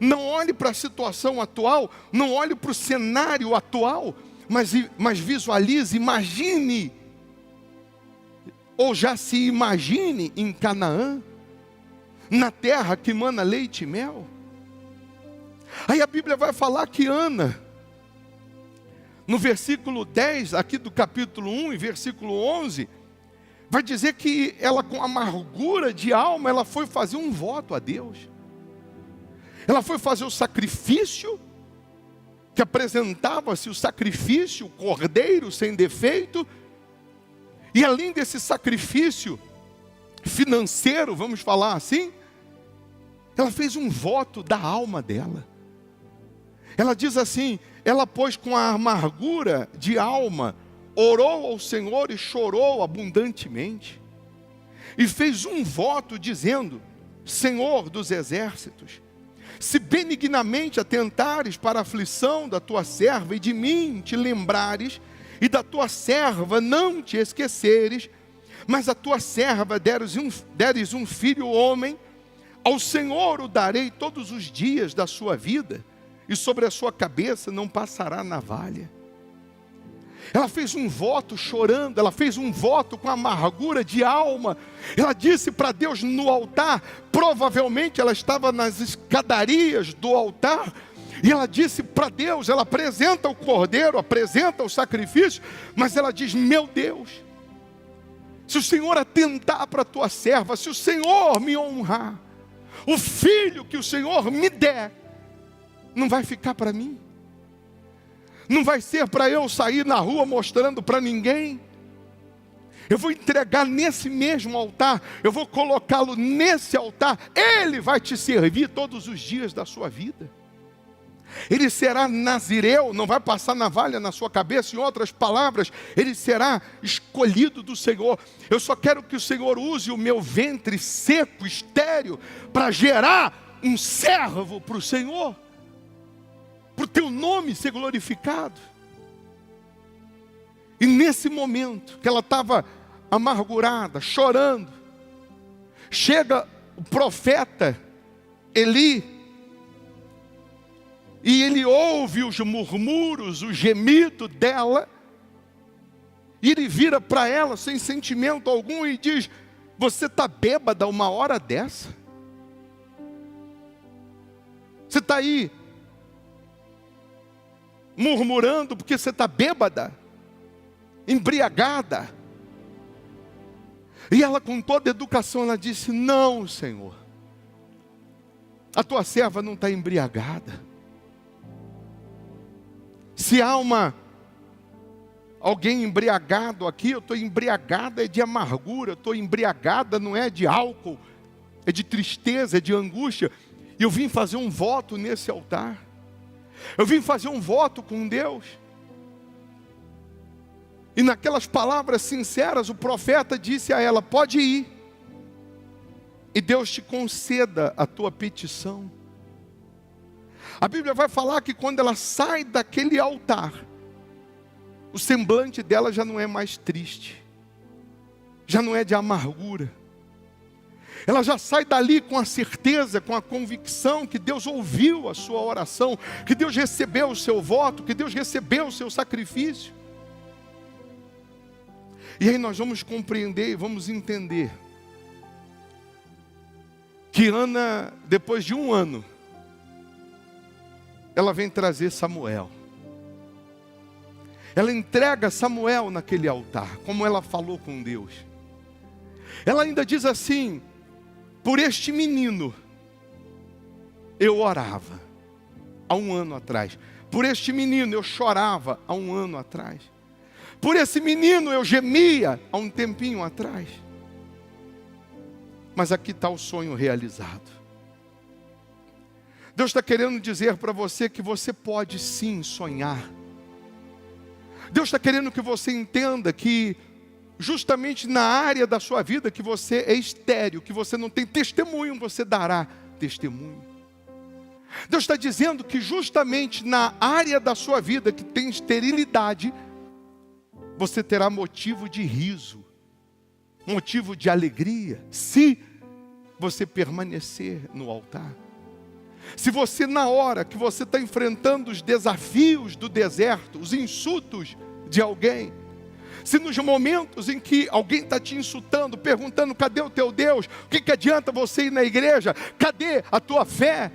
Não olhe para a situação atual, não olhe para o cenário atual, mas visualize, imagine, ou já se imagine em Canaã, na terra que mana leite e mel. Aí a Bíblia vai falar que Ana, no versículo 10, aqui do capítulo 1 e versículo 11, vai dizer que ela, com amargura de alma, ela foi fazer um voto a Deus. Ela foi fazer o sacrifício, que apresentava-se o sacrifício, o cordeiro sem defeito, e além desse sacrifício financeiro, vamos falar assim, ela fez um voto da alma dela. Ela diz assim: ela, pois, com a amargura de alma, orou ao Senhor e chorou abundantemente, e fez um voto dizendo: Senhor dos exércitos, se benignamente atentares para a aflição da tua serva, e de mim te lembrares, e da tua serva não te esqueceres, mas a tua serva deres um filho homem, ao Senhor o darei todos os dias da sua vida, e sobre a sua cabeça não passará navalha. Ela fez um voto chorando, ela fez um voto com amargura de alma. Ela disse para Deus no altar, provavelmente ela estava nas escadarias do altar, e ela disse para Deus, ela apresenta o cordeiro, apresenta o sacrifício, mas ela diz: meu Deus, se o Senhor atentar para a tua serva, se o Senhor me honrar, o filho que o Senhor me der, não vai ficar para mim. Não vai ser para eu sair na rua mostrando para ninguém. Eu vou entregar nesse mesmo altar, eu vou colocá-lo nesse altar. Ele vai te servir todos os dias da sua vida. Ele será nazireu, não vai passar navalha na sua cabeça. Em outras palavras, ele será escolhido do Senhor. Eu só quero que o Senhor use o meu ventre seco, estéril, para gerar um servo para o Senhor, para o teu nome ser glorificado. E nesse momento que ela estava amargurada, chorando. Chega o profeta Eli, e ele ouve os murmúrios, o gemido dela, e ele vira para ela sem sentimento algum e diz: você está bêbada uma hora dessa? Você está aí murmurando porque você está bêbada, embriagada? E ela, com toda a educação, ela disse: não, Senhor, a tua serva não está embriagada. Se há alguém embriagado aqui, eu estou embriagada é de amargura, eu estou embriagada não é de álcool, é de tristeza, é de angústia. E eu vim fazer um voto nesse altar. Eu vim fazer um voto com Deus. E naquelas palavras sinceras, o profeta disse a ela: pode ir, e Deus te conceda a tua petição. A Bíblia vai falar que quando ela sai daquele altar, o semblante dela já não é mais triste, já não é de amargura. Ela já sai dali com a certeza, com a convicção que Deus ouviu a sua oração, que Deus recebeu o seu voto, que Deus recebeu o seu sacrifício. E aí nós vamos compreender e vamos entender que Ana, depois de 1 ano, ela vem trazer Samuel. Ela entrega Samuel naquele altar, como ela falou com Deus. Ela ainda diz assim: por este menino eu orava há 1 ano atrás. Por este menino eu chorava há 1 ano atrás. Por esse menino eu gemia há um tempinho atrás. Mas aqui está o sonho realizado. Deus está querendo dizer para você que você pode sim sonhar. Deus está querendo que você entenda que justamente na área da sua vida que você é estéril, que você não tem testemunho, você dará testemunho. Deus está dizendo que justamente na área da sua vida que tem esterilidade, você terá motivo de riso, motivo de alegria, se você permanecer no altar. Se você, na hora que você está enfrentando os desafios do deserto, os insultos de alguém, se nos momentos em que alguém está te insultando, perguntando: cadê o teu Deus? O que adianta você ir na igreja? Cadê a tua fé?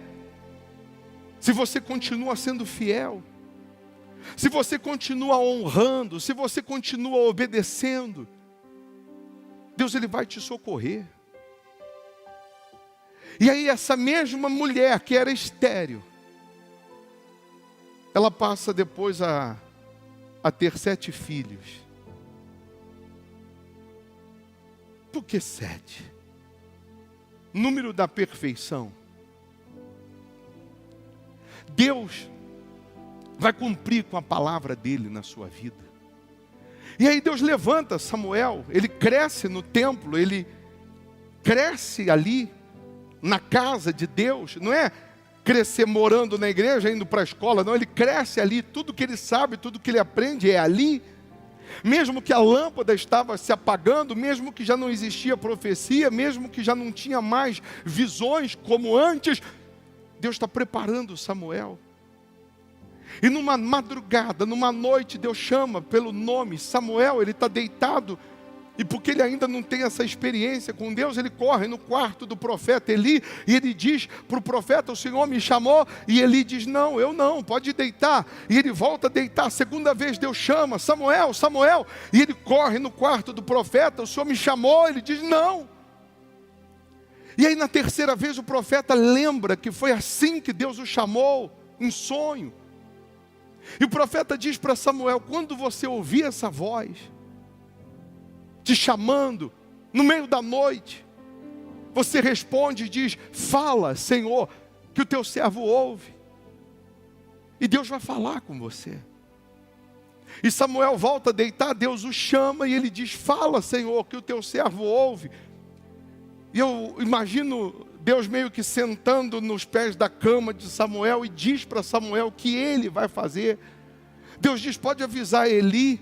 Se você continua sendo fiel, se você continua honrando, se você continua obedecendo, Deus ele vai te socorrer. E aí essa mesma mulher que era estéril, ela passa depois a ter 7 filhos. Por que 7? Número da perfeição. Deus vai cumprir com a palavra dele na sua vida. E aí Deus levanta Samuel, ele cresce no templo, ele cresce ali na casa de Deus. Não é crescer morando na igreja, indo para a escola, não, ele cresce ali, tudo que ele sabe, tudo que ele aprende é ali. Mesmo que a lâmpada estava se apagando, mesmo que já não existia profecia, mesmo que já não tinha mais visões como antes, Deus está preparando Samuel. E numa madrugada, numa noite, Deus chama pelo nome Samuel. Ele está deitado, e porque ele ainda não tem essa experiência com Deus, ele corre no quarto do profeta Eli, e ele diz para o profeta: o Senhor me chamou. E Eli diz: não, eu não, pode deitar. E ele volta a deitar. A segunda vez Deus chama: Samuel, Samuel. E ele corre no quarto do profeta: o Senhor me chamou. Ele diz: não. E aí na terceira vez o profeta lembra que foi assim que Deus o chamou, em sonho. E o profeta diz para Samuel: quando você ouvir essa voz te chamando no meio da noite, você responde e diz: fala, Senhor, que o teu servo ouve. E Deus vai falar com você. E Samuel volta a deitar, Deus o chama e ele diz: fala, Senhor, que o teu servo ouve. E eu imagino Deus meio que sentando nos pés da cama de Samuel e diz para Samuel o que ele vai fazer. Deus diz: pode avisar Eli,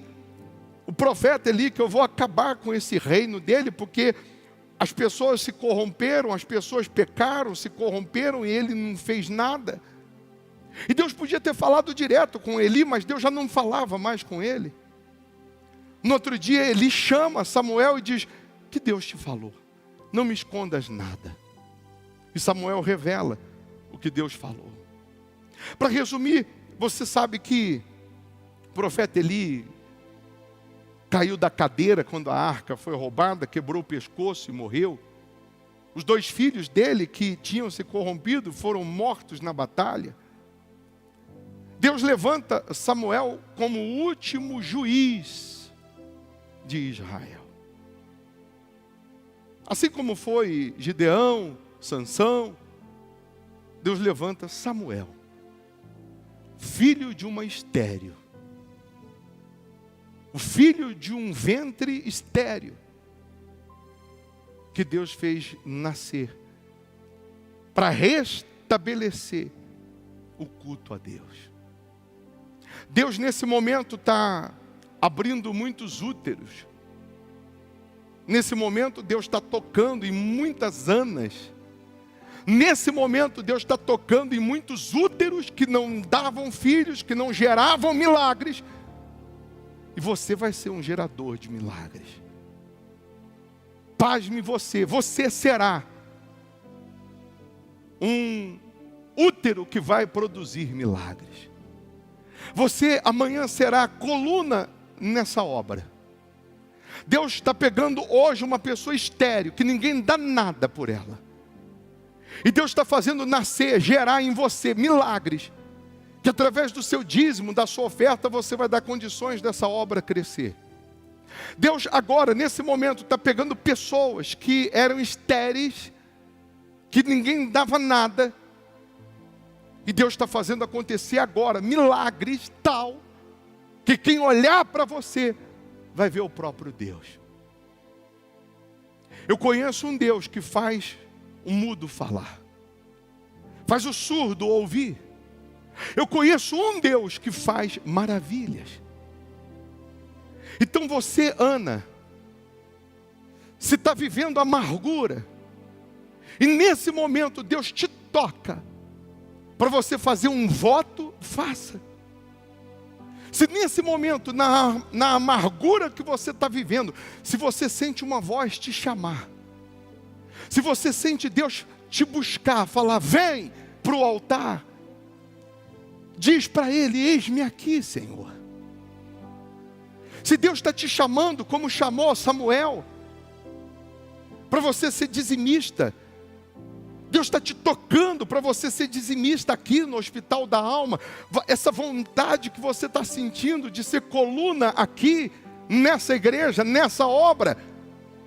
o profeta Eli, que eu vou acabar com esse reino dele, porque as pessoas se corromperam, as pessoas pecaram, se corromperam e ele não fez nada. E Deus podia ter falado direto com Eli, mas Deus já não falava mais com ele. No outro dia Eli chama Samuel e diz: que Deus te falou? Não me escondas nada. E Samuel revela o que Deus falou. Para resumir, você sabe que o profeta Eli caiu da cadeira quando a arca foi roubada, quebrou o pescoço e morreu. Os 2 filhos dele que tinham se corrompido foram mortos na batalha. Deus levanta Samuel como o último juiz de Israel. Assim como foi Gideão, Sansão, Deus levanta Samuel, filho de uma estéril, o filho de um ventre estéril, que Deus fez nascer, para restabelecer o culto a Deus. Deus nesse momento está abrindo muitos úteros. Nesse momento Deus está tocando em muitas anas. Nesse momento Deus está tocando em muitos úteros que não davam filhos, que não geravam milagres. E você vai ser um gerador de milagres. Pasme você será um útero que vai produzir milagres. Você amanhã será a coluna nessa obra. Deus está pegando hoje uma pessoa estéril, que ninguém dá nada por ela. E Deus está fazendo nascer, gerar em você milagres, que através do seu dízimo, da sua oferta, você vai dar condições dessa obra crescer. Deus agora, nesse momento, está pegando pessoas que eram estéreis, que ninguém dava nada, e Deus está fazendo acontecer agora milagres tal, que quem olhar para você, vai ver o próprio Deus. Eu conheço um Deus que faz o mudo falar, faz o surdo ouvir. Eu conheço um Deus que faz maravilhas. Então você, Ana, se está vivendo amargura, e nesse momento Deus te toca, para você fazer um voto, faça. Se nesse momento, na amargura que você está vivendo, se você sente uma voz te chamar, se você sente Deus te buscar, falar, vem para o altar, diz para Ele, eis-me aqui, Senhor. Se Deus está te chamando, como chamou Samuel, para você ser dizimista, Deus está te tocando para você ser dizimista aqui no Hospital da Alma. Essa vontade que você está sentindo de ser coluna aqui, nessa igreja, nessa obra,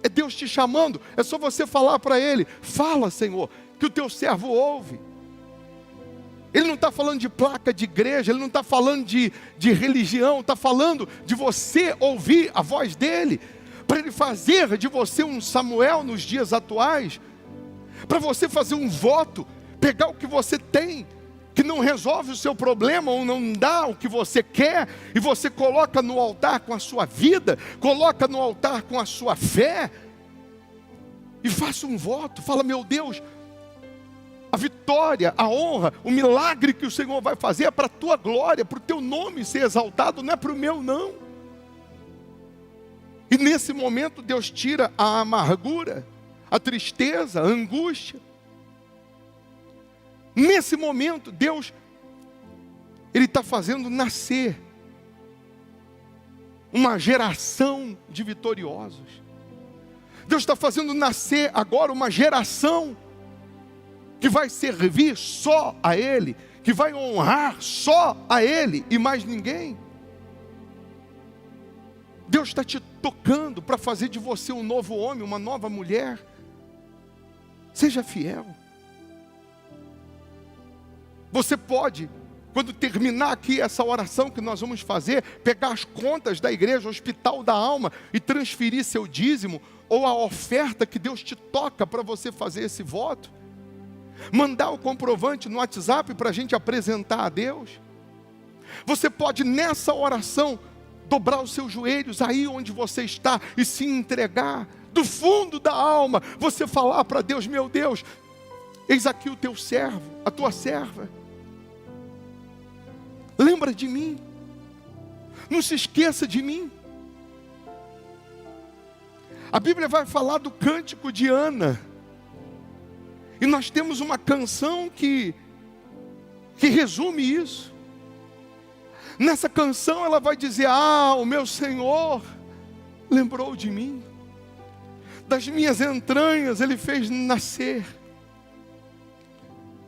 é Deus te chamando. É só você falar para Ele, fala, Senhor, que o teu servo ouve. Ele não está falando de placa de igreja, Ele não está falando de religião, está falando de você ouvir a voz dEle, para Ele fazer de você um Samuel nos dias atuais, para você fazer um voto, pegar o que você tem, que não resolve o seu problema, ou não dá o que você quer, e você coloca no altar com a sua vida, coloca no altar com a sua fé, e faça um voto, fala, meu Deus, a vitória, a honra, o milagre que o Senhor vai fazer é para a tua glória, para o teu nome ser exaltado, não é para o meu não. E nesse momento Deus tira a amargura, a tristeza, a angústia. Nesse momento Deus, Ele está fazendo nascer uma geração de vitoriosos. Deus está fazendo nascer agora uma geração que vai servir só a Ele, que vai honrar só a Ele e mais ninguém. Deus está te tocando para fazer de você um novo homem, uma nova mulher. Seja fiel. Você pode, quando terminar aqui essa oração que nós vamos fazer, pegar as contas da igreja, Hospital da Alma, e transferir seu dízimo, ou a oferta que Deus te toca para você fazer esse voto. Mandar o comprovante no WhatsApp para a gente apresentar a Deus. Você pode nessa oração dobrar os seus joelhos aí onde você está e se entregar do fundo da alma, você falar para Deus: meu Deus, eis aqui o teu servo, a tua serva, lembra de mim, não se esqueça de mim. A Bíblia vai falar do cântico de Ana, e nós temos uma canção que resume isso. Nessa canção ela vai dizer: ah, o meu Senhor lembrou de mim, das minhas entranhas Ele fez nascer.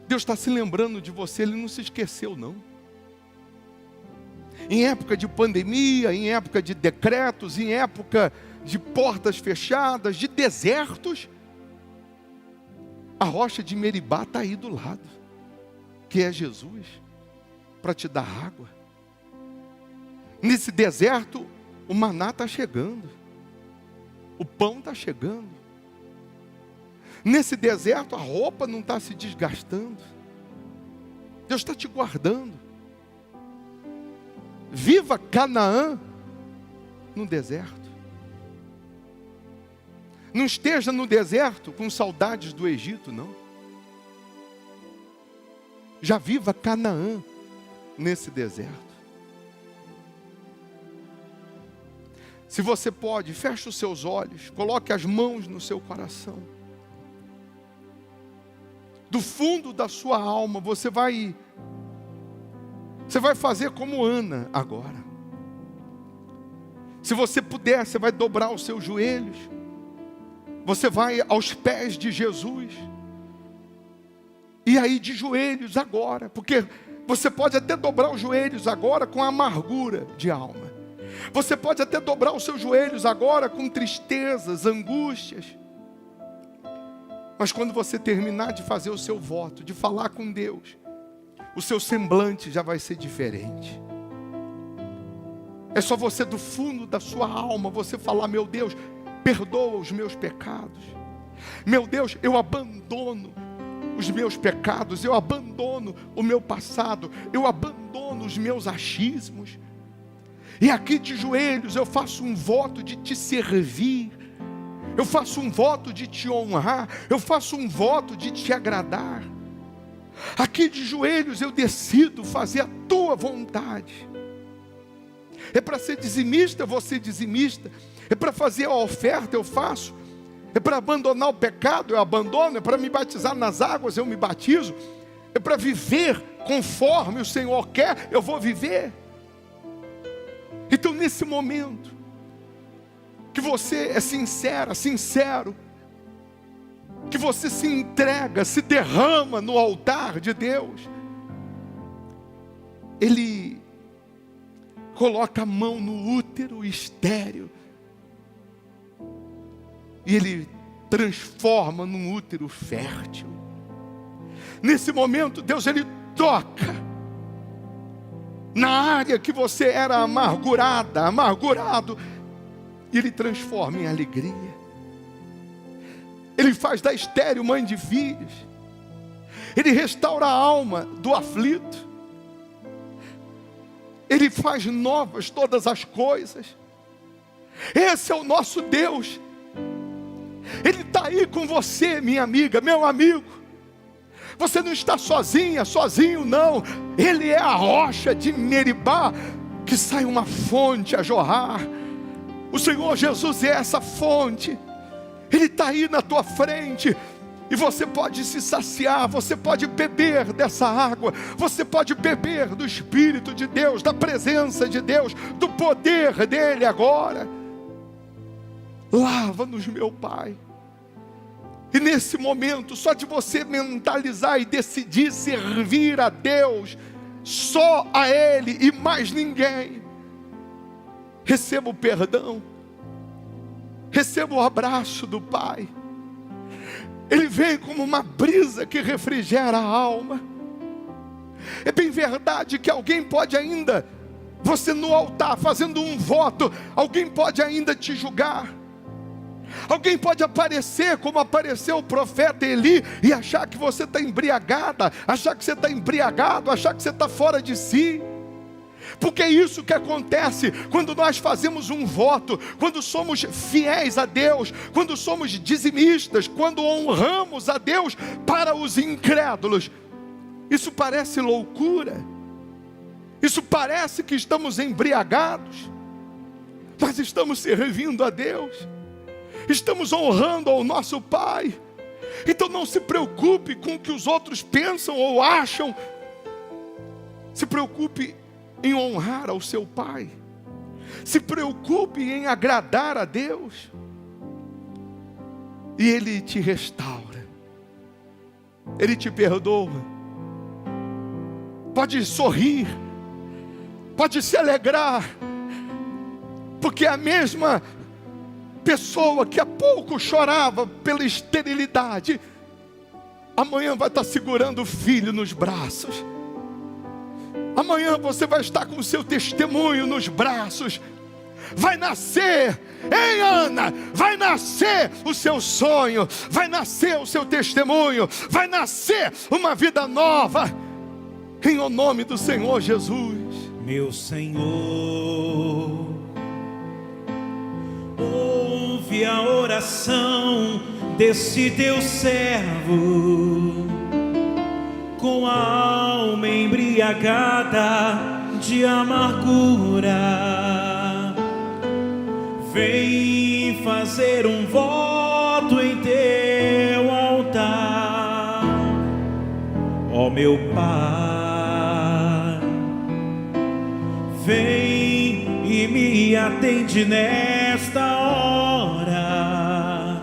Deus está se lembrando de você, Ele não se esqueceu não. Em época de pandemia, em época de decretos, em época de portas fechadas, de desertos, a rocha de Meribá está aí do lado, que é Jesus, para te dar água. Nesse deserto, o maná está chegando, o pão está chegando. Nesse deserto, a roupa não está se desgastando. Deus está te guardando. Viva Canaã no deserto. Não esteja no deserto com saudades do Egito, não. Já viva Canaã nesse deserto. Se você pode, feche os seus olhos, coloque as mãos no seu coração. Do fundo da sua alma, você vai fazer como Ana agora. Se você puder, você vai dobrar os seus joelhos. Você vai aos pés de Jesus. E aí de joelhos agora, porque você pode até dobrar os joelhos agora com amargura de alma. Você pode até dobrar os seus joelhos agora com tristezas, angústias. Mas quando você terminar de fazer o seu voto, de falar com Deus, o seu semblante já vai ser diferente. É só você do fundo da sua alma, você falar: meu Deus, perdoa os meus pecados. Meu Deus, eu abandono os meus pecados, eu abandono o meu passado, eu abandono os meus achismos. E aqui de joelhos eu faço um voto de te servir. Eu faço um voto de te honrar. Eu faço um voto de te agradar. Aqui de joelhos eu decido fazer a tua vontade. É para ser dizimista, eu vou ser dizimista. É para fazer a oferta, eu faço. É para abandonar o pecado, eu abandono. É para me batizar nas águas, eu me batizo. É para viver conforme o Senhor quer, eu vou viver. Então nesse momento que você é sincera, sincero, que você se entrega, se derrama no altar de Deus, Ele coloca a mão no útero estéril e Ele transforma num útero fértil. Nesse momento Deus, Ele toca na área que você era amargurada, amargurado, e Ele transforma em alegria. Ele faz da estéril mãe de filhos. Ele restaura a alma do aflito. Ele faz novas todas as coisas. Esse é o nosso Deus. Ele está aí com você, minha amiga, meu amigo. Você não está sozinha, sozinho não. Ele é a rocha de Meribá, que sai uma fonte a jorrar. O Senhor Jesus é essa fonte. Ele está aí na tua frente. E você pode se saciar, você pode beber dessa água. Você pode beber do Espírito de Deus, da presença de Deus, do poder dEle agora. Lava-nos, meu Pai. E nesse momento, só de você mentalizar e decidir servir a Deus, só a Ele e mais ninguém, receba o perdão, receba o abraço do Pai. Ele vem como uma brisa que refrigera a alma. É bem verdade que alguém pode ainda, você no altar fazendo um voto, alguém pode ainda te julgar. Alguém pode aparecer como apareceu o profeta Eli e achar que você está embriagada, achar que você está embriagado, achar que você está fora de si. Porque é isso que acontece quando nós fazemos um voto, quando somos fiéis a Deus, quando somos dizimistas, quando honramos a Deus para os incrédulos. Isso parece loucura, isso parece que estamos embriagados, mas estamos servindo a Deus, estamos honrando ao nosso Pai. Então não se preocupe com o que os outros pensam ou acham, se preocupe em honrar ao seu Pai, se preocupe em agradar a Deus, e Ele te restaura, Ele te perdoa. Pode sorrir, pode se alegrar, porque a mesma pessoa que há pouco chorava pela esterilidade, amanhã vai estar segurando o filho nos braços. Amanhã você vai estar com o seu testemunho nos braços. Vai nascer, ei Ana, vai nascer o seu sonho, vai nascer o seu testemunho, vai nascer uma vida nova, em o nome do Senhor Jesus. Meu Senhor, ouve a oração desse teu servo, com a alma embriagada de amargura. Vem fazer um voto em teu altar, ó meu Pai. Vem e me atende nesta hora.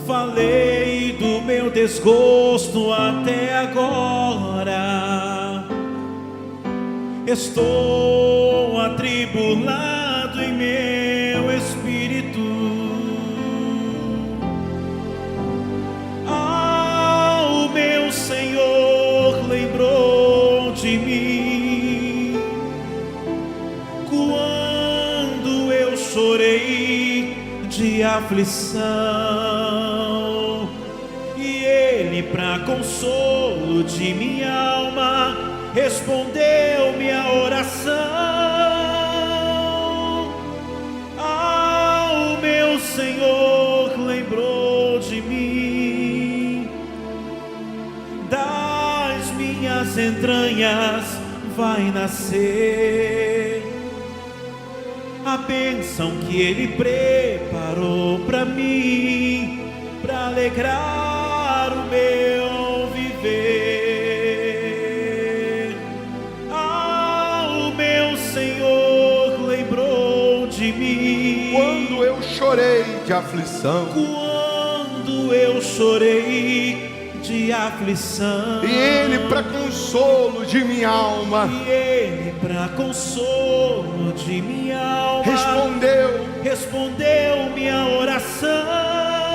Falei do meu desgosto até agora. Estou atribulado em meu espírito. Ah, o meu Senhor lembrou de mim quando eu chorei de aflição, e Ele, para consolo de minha alma, respondeu minha oração. Ah, o meu Senhor lembrou de mim. Das minhas entranhas vai nascer a bênção que Ele preparou para mim, para alegrar o meu viver. Ah, o meu Senhor lembrou de mim Quando eu chorei de aflição, quando eu chorei de aflição, e Ele para consolo de minha alma, e Ele para consolo de minha alma respondeu minha oração.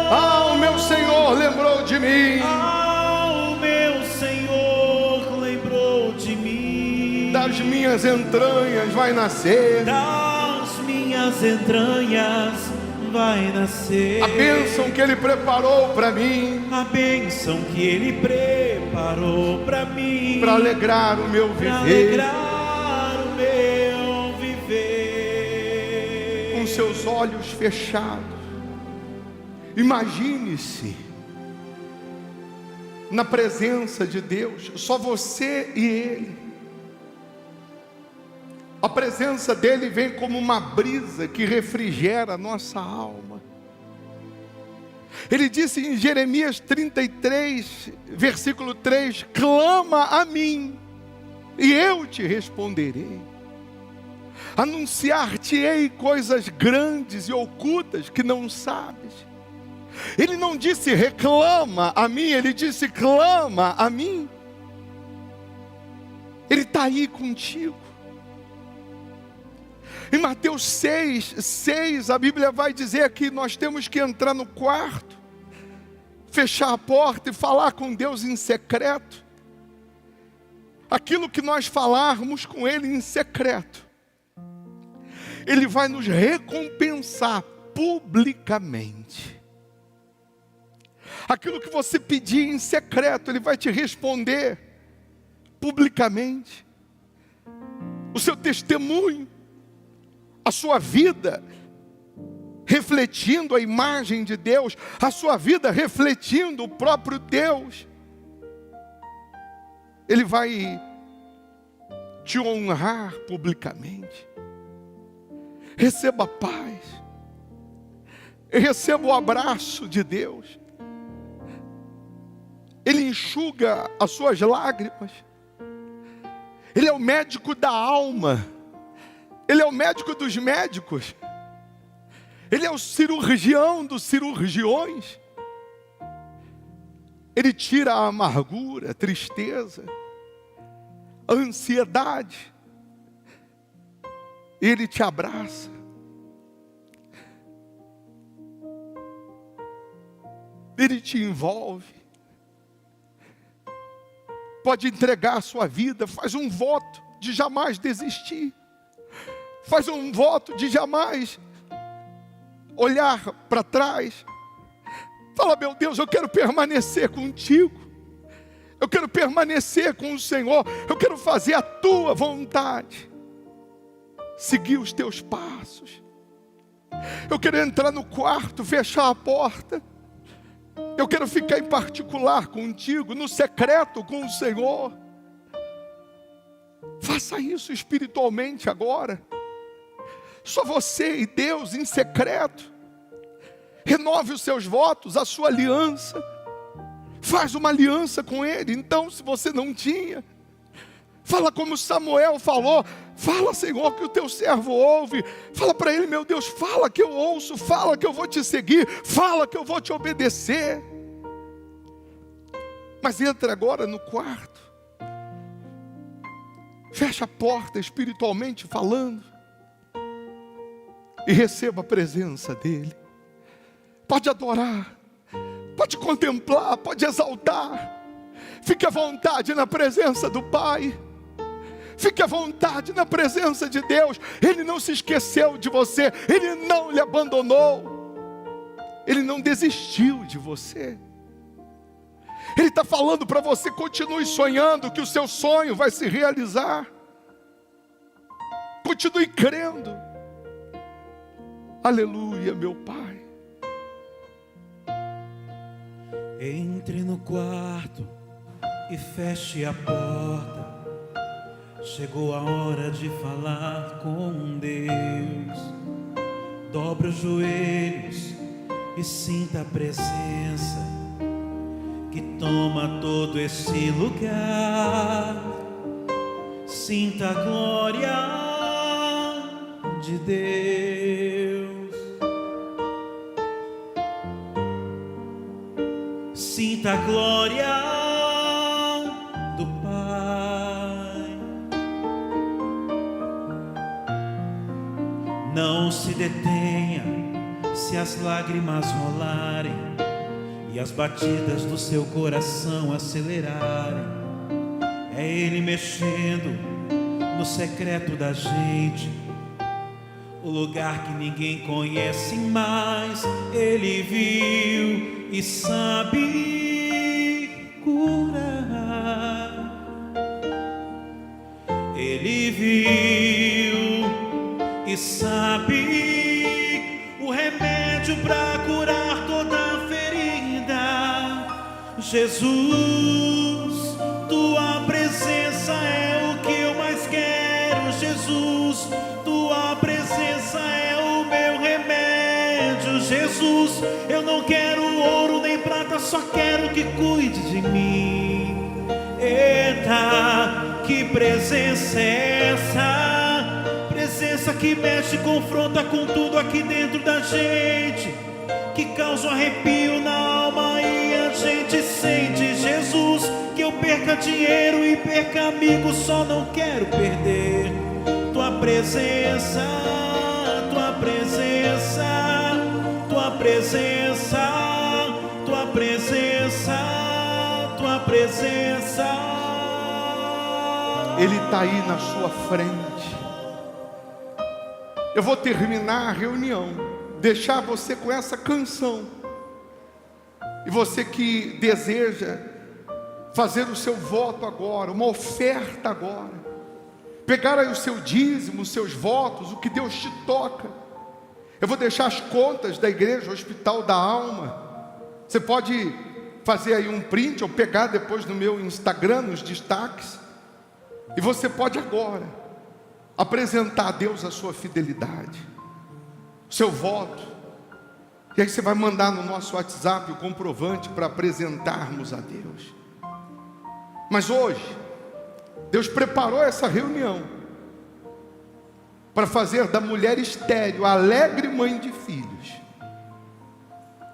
Ah, o meu Senhor lembrou de mim. Ah, o meu Senhor lembrou de mim. Das minhas entranhas vai nascer Das minhas entranhas vai nascer a bênção que Ele preparou para mim, a bênção que Ele preparou para mim, para alegrar o meu para viver. alegrar o meu viver. Com seus olhos fechados, imagine-se na presença de Deus, só você e Ele. A presença dEle vem como uma brisa que refrigera a nossa alma. Ele disse em Jeremias 33, versículo 3: clama a mim, e eu te responderei. Anunciar-te-ei coisas grandes e ocultas que não sabes. Ele não disse reclama a mim, Ele disse clama a mim. Ele está aí contigo. Em Mateus 6, a Bíblia vai dizer que nós temos que entrar no quarto, fechar a porta e falar com Deus em secreto. Aquilo que nós falarmos com Ele em secreto, Ele vai nos recompensar publicamente. Aquilo que você pedir em secreto, Ele vai te responder publicamente. o seu testemunho, a sua vida refletindo a imagem de Deus, a sua vida refletindo o próprio Deus. Ele vai te honrar publicamente. Receba a paz. Receba o abraço de Deus. Ele enxuga as suas lágrimas. Ele é o médico da alma. Ele é o médico dos médicos. Ele é o cirurgião dos cirurgiões. Ele tira a amargura, a tristeza, a ansiedade. Ele te abraça. Ele te envolve. Pode entregar a sua vida. Faz um voto de jamais desistir. Faz um voto de jamais olhar para trás. Fala: meu Deus, eu quero permanecer contigo. Eu quero permanecer com o Senhor. Eu quero fazer a tua vontade. Seguir os teus passos. Eu quero entrar no quarto, fechar a porta. Eu quero ficar em particular contigo, no secreto com o Senhor. Faça isso espiritualmente agora. Só você e Deus em secreto. Renove os seus votos, a sua aliança. Faz uma aliança com Ele. Então, se você não tinha, fala como Samuel falou. Fala, Senhor, que o teu servo ouve. Fala para Ele: meu Deus, fala que eu ouço. Fala que eu vou te seguir. Fala que eu vou te obedecer. Mas entra agora no quarto. Fecha a porta espiritualmente falando. E receba a presença dEle. Pode adorar. Pode contemplar. Pode exaltar. Fique à vontade na presença do Pai. Fique à vontade na presença de Deus. Ele não se esqueceu de você. Ele não lhe abandonou. Ele não desistiu de você. Ele está falando para você: continue sonhando que o seu sonho vai se realizar. Continue crendo. Aleluia, meu Pai. Entre no quarto e feche a porta. Chegou a hora de falar com Deus. Dobre os joelhos e sinta a presença que toma todo esse lugar. Sinta a glória de Deus. Sinta a glória do Pai. Não se detenha se as lágrimas rolarem e as batidas do seu coração acelerarem. É Ele mexendo no secreto da gente, o lugar que ninguém conhece mais. Ele viu e sabe curar. Ele viu e sabe o remédio para curar toda ferida. Jesus, tua presença é o que eu mais quero. Jesus, tua presença é o meu remédio. Jesus, eu não quero ouro nem prata, só quero que cuide de mim. Eita, que presença é essa? Presença que mexe, confronta com tudo aqui dentro da gente, que causa um arrepio na alma e a gente sente. Jesus, que eu perca dinheiro e perca amigos, só não quero perder tua presença, tua presença, tua presença, tua presença, tua presença. Ele está aí na sua frente. Eu vou terminar a reunião, deixar você com essa canção. E você que deseja fazer o seu voto agora, uma oferta agora, pegar aí o seu dízimo, os seus votos, o que Deus te toca. Eu vou deixar as contas da igreja Hospital da Alma. Você pode fazer aí um print ou pegar depois no meu Instagram, nos destaques. E você pode agora apresentar a Deus a sua fidelidade, o seu voto. E aí você vai mandar no nosso WhatsApp o comprovante para apresentarmos a Deus. Mas hoje, Deus preparou essa reunião para fazer da mulher estéril a alegre mãe de filhos.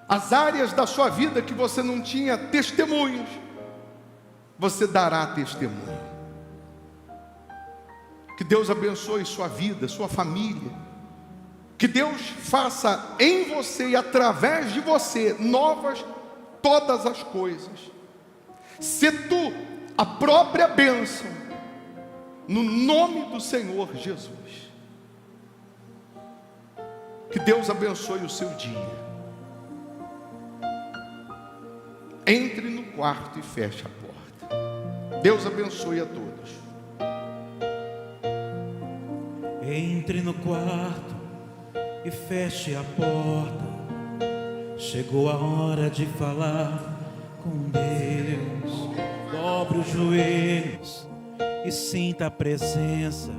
As áreas da sua vida que você não tinha testemunhos, você dará testemunho. Que Deus abençoe sua vida, sua família. Que Deus faça em você e através de você novas todas as coisas. Se tu a própria bênção, no nome do Senhor Jesus. Que Deus abençoe o seu dia. Entre no quarto e feche a porta. Deus abençoe a todos. Entre no quarto e feche a porta. Chegou a hora de falar com Deus. Dobre os joelhos e sinta a presença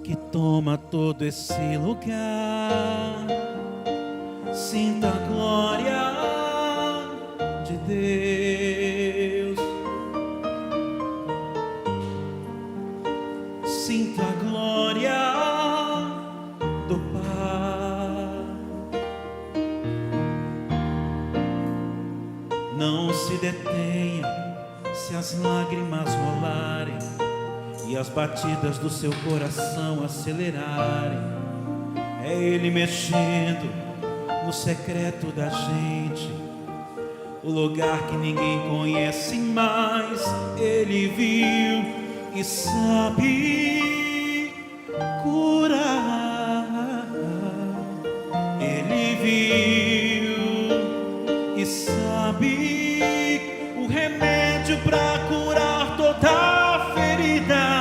que toma todo esse lugar. Sinta a glória de Deus. Sinta a glória do Pai. Não se detenha se as lágrimas rolarem e as batidas do seu coração acelerarem. É Ele mexendo no secreto da gente, o lugar que ninguém conhece, mas Ele viu e sabe curar. Ele viu e sabe o remédio para curar toda ferida.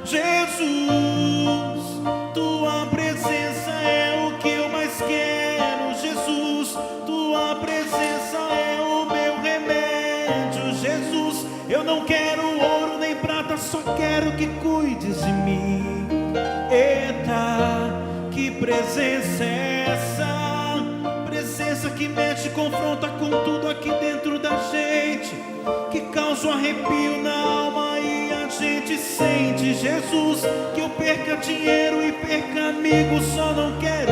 Jesus, tua presença é o que eu mais quero. Jesus, tua presença é o meu remédio. Jesus, eu não quero ouro nem prata, só quero que cuides de mim. Eita, que presença é essa? Presença que mexe, confronta com tudo aqui dentro da gente, que causa um arrepio na alma e a gente sente. Jesus, que eu perca dinheiro e perca amigos, só não quero